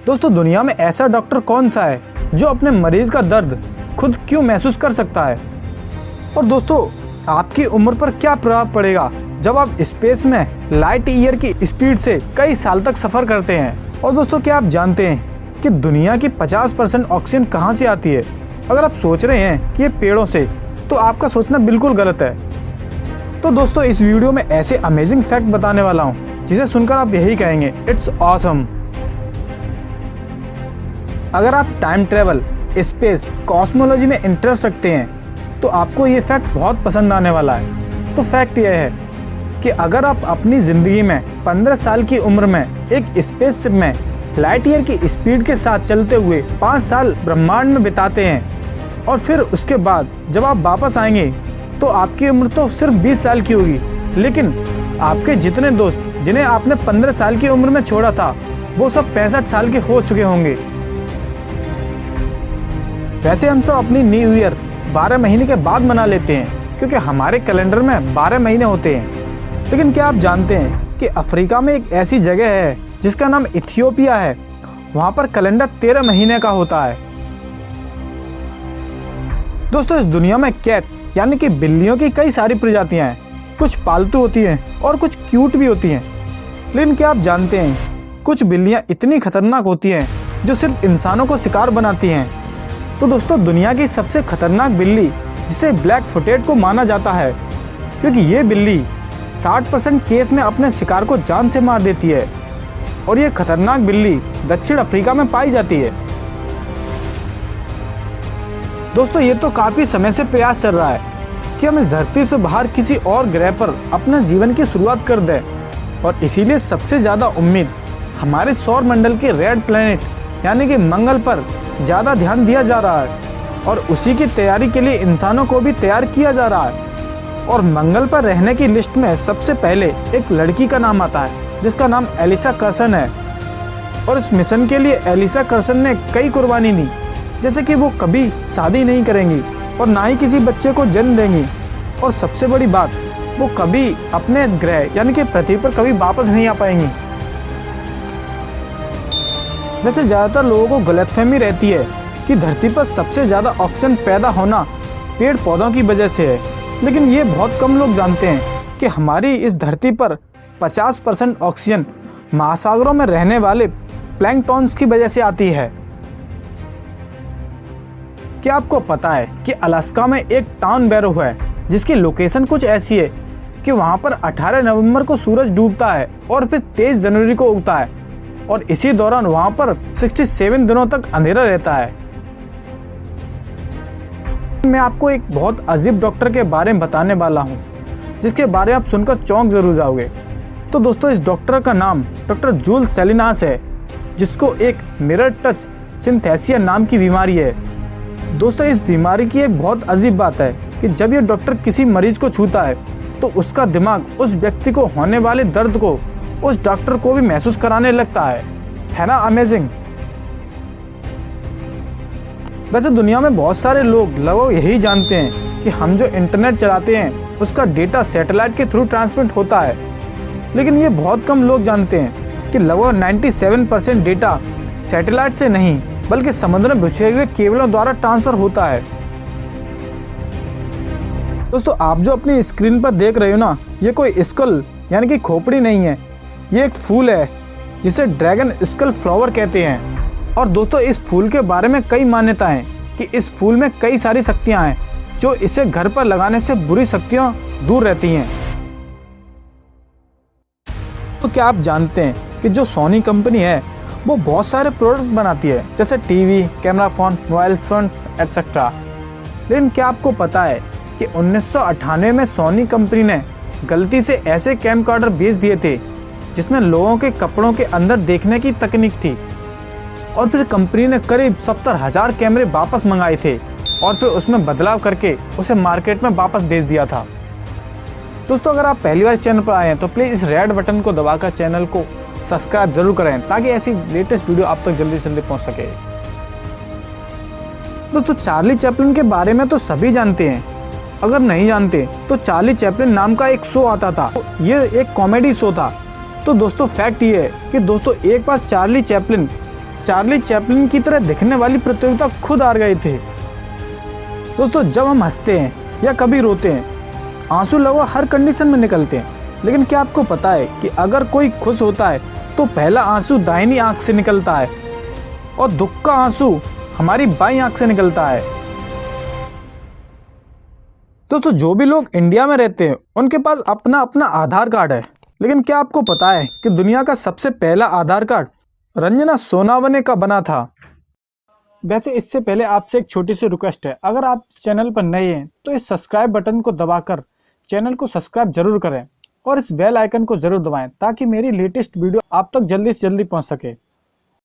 दोस्तों दुनिया में ऐसा डॉक्टर कौन सा है जो अपने मरीज का दर्द खुद क्यों महसूस कर सकता है? और दोस्तों आपकी उम्र पर क्या प्रभाव पड़ेगा जब आप स्पेस में लाइट ईयर की स्पीड से कई साल तक सफर करते हैं? और दोस्तों क्या आप जानते हैं कि दुनिया की 50% ऑक्सीजन कहाँ से आती है? अगर आप सोच रहे हैं कि ये पेड़ों से, तो आपका सोचना बिल्कुल गलत है। तो दोस्तों इस वीडियो में ऐसे अमेजिंग फैक्ट बताने वाला हूँ जिसे सुनकर आप यही कहेंगे, इट्स ऑसम। अगर आप टाइम ट्रेवल, स्पेस, कॉस्मोलॉजी में इंटरेस्ट रखते हैं तो आपको ये फैक्ट बहुत पसंद आने वाला है। तो फैक्ट यह है कि अगर आप अपनी ज़िंदगी में 15 साल की उम्र में एक स्पेसशिप में लाइट ईयर की स्पीड के साथ चलते हुए 5 साल ब्रह्मांड में बिताते हैं और फिर उसके बाद जब आप वापस आएंगे तो आपकी उम्र तो सिर्फ 20 साल की होगी, लेकिन आपके जितने दोस्त जिन्हें आपने 15 साल की उम्र में छोड़ा था वो सब 65 साल के हो चुके होंगे। वैसे हम सब अपनी न्यू ईयर 12 महीने के बाद मना लेते हैं क्योंकि हमारे कैलेंडर में 12 महीने होते हैं। लेकिन क्या आप जानते हैं कि अफ्रीका में एक ऐसी जगह है जिसका नाम इथियोपिया है, वहाँ पर कैलेंडर 13 महीने का होता है। दोस्तों इस दुनिया में कैट यानी कि बिल्लियों की कई सारी प्रजातियाँ हैं। कुछ पालतू होती हैं और कुछ क्यूट भी होती हैं। लेकिन क्या आप जानते हैं कुछ बिल्लियाँ इतनी खतरनाक होती हैं जो सिर्फ इंसानों को शिकार बनाती हैं। तो दोस्तों दुनिया की सबसे खतरनाक बिल्ली जिसे ब्लैक फुटेड को माना जाता है, क्योंकि ये बिल्ली 60% केस में अपने शिकार को जान से मार देती है और ये खतरनाक बिल्ली दक्षिण अफ्रीका में पाई जाती है। दोस्तों ये तो काफ़ी समय से प्रयास चल रहा है कि हम इस धरती से बाहर किसी और ग्रह पर अपने जीवन की शुरुआत कर दें, और इसीलिए सबसे ज़्यादा उम्मीद हमारे सौर मंडल के रेड प्लैनेट यानी कि मंगल पर ज़्यादा ध्यान दिया जा रहा है और उसी की तैयारी के लिए इंसानों को भी तैयार किया जा रहा है। और मंगल पर रहने की लिस्ट में सबसे पहले एक लड़की का नाम आता है जिसका नाम एलिसा कर्सन है। और इस मिशन के लिए एलिसा कर्सन ने कई कुर्बानी दी, जैसे कि वो कभी शादी नहीं करेंगी और ना ही किसी बच्चे को जन्म देंगी, और सबसे बड़ी बात वो कभी अपने इस ग्रह यानी कि पृथ्वी पर कभी वापस नहीं आ पाएंगी। वैसे ज़्यादातर लोगों को गलतफहमी रहती है कि धरती पर सबसे ज़्यादा ऑक्सीजन पैदा होना पेड़ पौधों की वजह से है, लेकिन ये बहुत कम लोग जानते हैं कि हमारी इस धरती पर 50% ऑक्सीजन महासागरों में रहने वाले प्लैंकटॉन्स की वजह से आती है। क्या आपको पता है कि अलास्का में एक टाउन बैरो है जिसकी लोकेशन कुछ ऐसी है कि वहाँ पर 18 नवंबर को सूरज डूबता है और फिर 23 जनवरी को उगता है, और इसी दौरान वहां पर 67 दिनों तक अंधेरा रहता है। मैं आपको एक बहुत अजीब डॉक्टर के बारे में बताने वाला हूं जिसके बारे में आप सुनकर चौंक जरूर जाओगे। तो दोस्तों इस डॉक्टर का नाम डॉक्टर जूल सेलिनास है, जिसको एक मिरर टच सिंथेसिया नाम की बीमारी है। दोस्तों इस बीमारी की एक बहुत अजीब बात है कि जब ये डॉक्टर किसी मरीज को छूता है तो उसका दिमाग उस व्यक्ति को होने वाले दर्द को उस डॉक्टर को भी महसूस कराने लगता है ना अमेजिंग। वैसे दुनिया में बहुत सारे लोग लगभग यही जानते हैं कि हम जो इंटरनेट चलाते हैं उसका डेटा सैटेलाइट के थ्रू ट्रांसमिट होता है, लेकिन ये बहुत कम लोग जानते हैं कि लगभग 97% डेटा सैटेलाइट से नहीं बल्कि समुद्र में बिछे हुए केबलों द्वारा ट्रांसफर होता है। दोस्तों आप जो अपनी स्क्रीन पर देख रहे हो ना, ये कोई स्कल यानी कि खोपड़ी नहीं है, ये एक फूल है जिसे ड्रैगन स्कल फ्लावर कहते हैं। और दोस्तों इस फूल के बारे में कई मान्यताएं हैं कि इस फूल में कई सारी शक्तियां हैं जो इसे घर पर लगाने से बुरी शक्तियां दूर रहती हैं। तो क्या आप जानते हैं कि जो सोनी कंपनी है वो बहुत सारे प्रोडक्ट बनाती है, जैसे TV, camera phone, mobile phones etcetera. लेकिन क्या आपको पता है कि 1998 में सोनी कंपनी ने गलती से ऐसे कैमकॉर्डर बेच दिए थे जिसमें लोगों के कपड़ों के अंदर देखने की तकनीक थी, और फिर कंपनी ने करीब 70,000 कैमरे वापस मंगाए थे और फिर उसमें बदलाव करके उसे मार्केट में वापस भेज दिया था। दोस्तों अगर आप पहली बार चैनल पर आए हैं तो प्लीज़ इस रेड बटन को दबाकर चैनल को सब्सक्राइब जरूर करें ताकि ऐसी लेटेस्ट वीडियो आप तक जल्दी से जल्दी पहुंच सके। दोस्तों चार्ली चैपलिन के बारे में तो सभी जानते हैं, अगर नहीं जानते तो चार्ली चैपलिन नाम का एक शो आता था, ये एक कॉमेडी शो था। तो दोस्तों फैक्ट ये है कि दोस्तों एक बार चार्ली चैपलिन चार्ली चैपलिन की तरह दिखने वाली प्रतियोगिता खुद हार गए थे। दोस्तों, जब हम हंसते हैं या कभी रोते हैं, आंसू लगभग हर कंडीशन में निकलते हैं। लेकिन क्या आपको पता है कि अगर कोई खुश होता है तो पहला आंसू दाहिनी आंख से निकलता है और दुख का आंसू हमारी बाईं आंख से निकलता है। दोस्तों, जो भी लोग इंडिया में रहते हैं उनके पास अपना अपना आधार कार्ड है। लेकिन क्या आपको पता है कि दुनिया का सबसे पहला आधार कार्ड रंजना सोनावने का बना था। वैसे इससे पहले आपसे एक छोटी सी रिक्वेस्ट है, अगर आप चैनल पर नए हैं तो इस सब्सक्राइब बटन को दबाकर चैनल को सब्सक्राइब जरूर करें और इस बेल आइकन को जरूर दबाएं ताकि मेरी लेटेस्ट वीडियो आप तक जल्दी से जल्दी पहुंच सके।